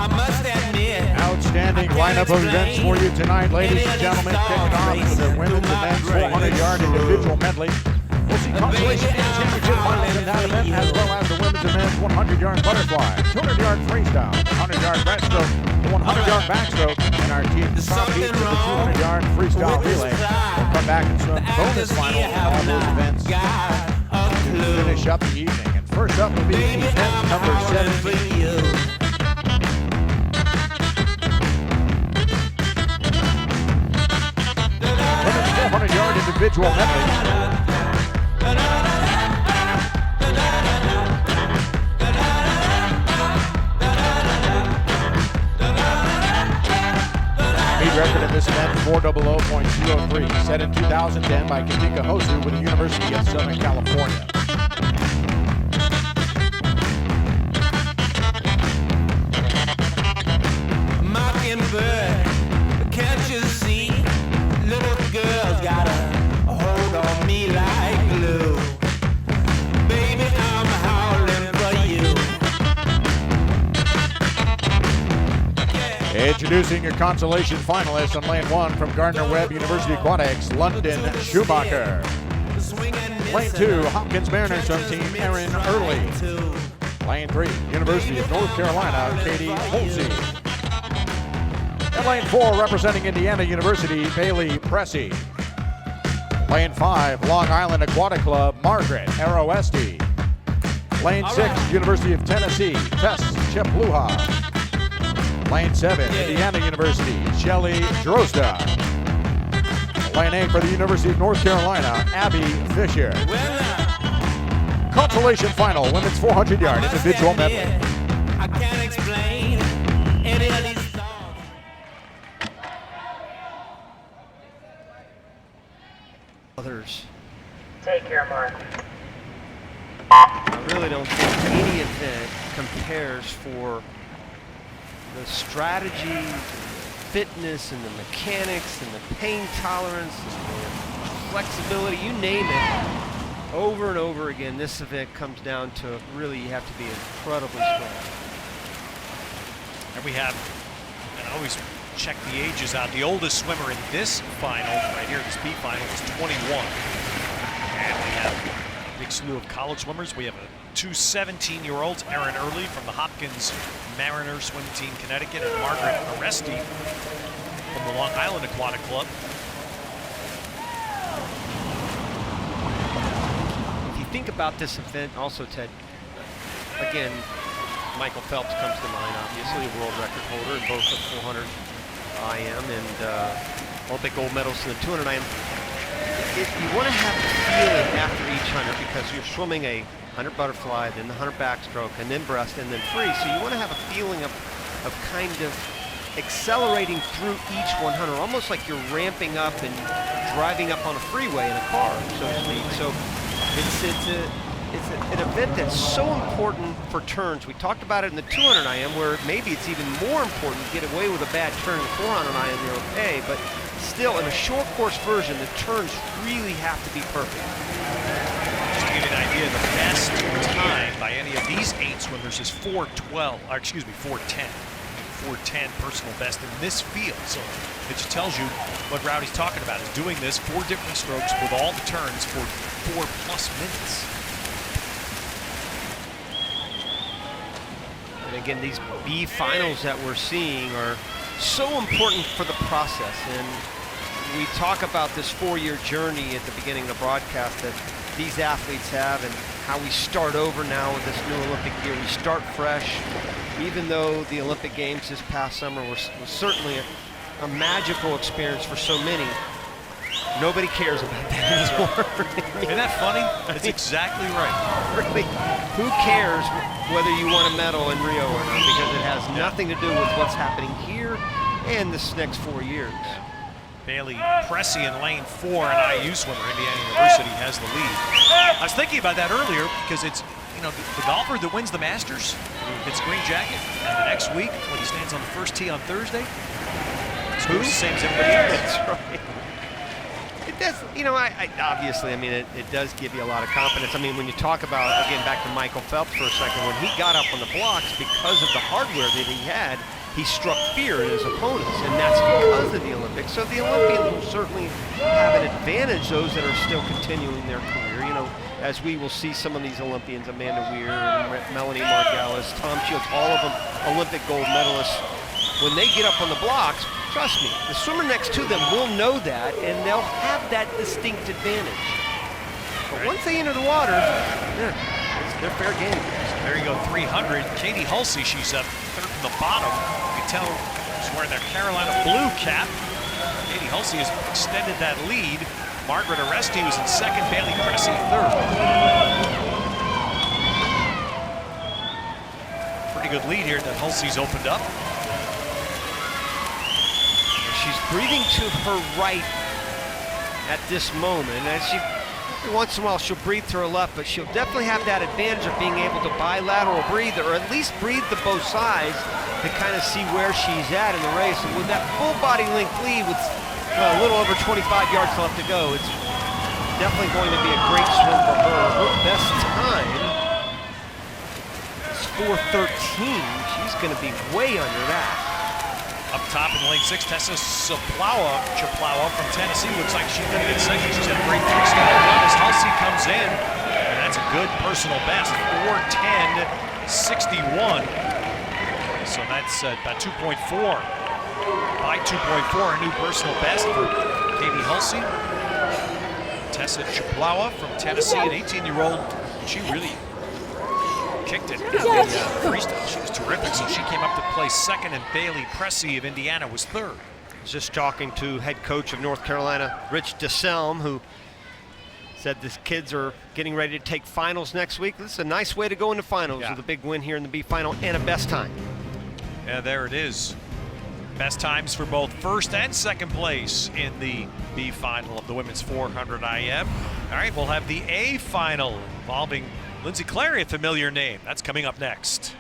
I must admit, Outstanding lineup of events for you tonight, ladies and gentlemen. Kicking off with the women's and men's 400-yard individual medley. We'll see consolation championship finals in that event, as well as the women's and men's 100-yard butterfly, 200-yard freestyle, 100-yard breaststroke, the 100-yard backstroke, and our team compete with the 200-yard freestyle relay. We'll come back and some bonus finals in all those events to finish up the evening. And first up will be event number 17. 400-yard individual medley. Speed record at this event, 4:00.03, set in 2010 by Katika Hosu with the University of Southern California. Mockingbird, can't you see? Little girls got a hold on me like glue. Baby, I'm howling for you. Yeah. Introducing your consolation finalists on lane 1 from Gardner-Webb University Aquatics, London Schumacher. Lane 2, Hopkins Mariners from Team Aaron Early. Lane 3, University of North Carolina, Katie Holsey. And lane 4, representing Indiana University, Bailey Pressey. Lane 5, Long Island Aquatic Club, Margaret Aroesti. Lane 6, University of Tennessee, Tess Chepluha. Lane 7, Indiana University, Shelley Drozda. Lane 8 for the University of North Carolina, Abby Fisher. Consolation final, women's 400-yard individual medley. I can't explain any of these. Others. Take care, Mark. I really don't think any event compares for the strategy, fitness, and the mechanics, and the pain tolerance, and the flexibility, you name it. Over and over again, this event comes down to really you have to be incredibly strong. And we have, and I always check the ages out. The oldest swimmer in this final, right here, this B final, is 21. And we have a big slew of college swimmers. We have two 17-year-olds, Aaron Early from the Hopkins Mariners swim team, Connecticut, and Margaret Aresti from the Long Island Aquatic Club. If you think about this event also, Ted, again, Michael Phelps comes to mind, obviously, a world record holder in both the 400 IM and Olympic gold medals in the 200 IM. You want to have a feeling after each 100 because you're swimming a 100 butterfly, then the 100 backstroke, and then breast, and then free. So you want to have a feeling of kind of accelerating through each 100, almost like you're ramping up and driving up on a freeway in a car, so to speak. So it's an event that's so important for turns. We talked about it in the 200 IM, where maybe it's even more important to get away with a bad turn. In the 400 IM, you're okay, but still, in a short course version, the turns really have to be perfect. Just to give you an idea, the best time by any of these 8 swimmers is 4:12, or excuse me, 4:10. 4:10 personal best in this field. So it just tells you what Rowdy's talking about, is doing this 4 different strokes with all the turns for 4+ minutes. And again, these B finals that we're seeing are so important for the process. And we talk about this 4-year journey at the beginning of the broadcast that these athletes have, and how we start over now with this new Olympic year. We start fresh, even though the Olympic Games this past summer was certainly a magical experience for so many. Nobody cares about that anymore. Isn't that funny? That's exactly right. Really, who cares whether you won a medal in Rio or not, because it has nothing to do with what's happening here and this next 4 years. Bailey Pressey in lane 4, an IU swimmer, Indiana University, has the lead. I was thinking about that earlier because it's, you know, the golfer that wins the Masters gets a green jacket, and the next week when he stands on the first tee on Thursday, scores the same as everybody else. That's right. It does, you know, obviously, I mean, it does give you a lot of confidence. I mean, when you talk about, again, back to Michael Phelps for a second, when he got up on the blocks, because of the hardware that he had, he struck fear in his opponents, and that's because of the Olympics. So the Olympians will certainly have an advantage, those that are still continuing their career. You know, as we will see some of these Olympians, Amanda Weir, Melanie Margulis, Tom Shields, all of them Olympic gold medalists, when they get up on the blocks, trust me, the swimmer next to them will know that, and they'll have that distinct advantage. But once they enter the water, yeah, they're fair game. So there you go, 300. Katie Hulsey, she's up third from the bottom. You can tell she's wearing their Carolina blue cap. Katie Hulsey has extended that lead. Margaret Aresti was in second, Bailey Cressy third. Pretty good lead here that Hulsey's opened up. She's breathing to her right at this moment. And she, every once in a while, she'll breathe to her left, but she'll definitely have that advantage of being able to bilateral breathe, or at least breathe to both sides to kind of see where she's at in the race. And with that full body length lead with a little over 25 yards left to go, it's definitely going to be a great swim for her. Her best time is 4:13. She's going to be way under that. Up top in lane 6, Tessa Chaplawa from Tennessee. Looks like she's going to get second. She's had a great three-star run as Hulsey comes in. And that's a good personal best, 4:10.61. So that's about 2.4. By 2.4, a new personal best for Katie Hulsey. Tessa Chaplawa from Tennessee, an 18-year-old. She really kicked it in the freestyle. She was terrific, so she came up to place second, and Bailey Cressy of Indiana was third. I was just talking to head coach of North Carolina, Rich DeSelm, who said the kids are getting ready to take finals next week. This is a nice way to go into finals with a big win here in the B final and a best time. Yeah, there it is. Best times for both first and second place in the B final of the women's 400 IM. All right, we'll have the A final involving Lindsay Clary, a familiar name. That's coming up next.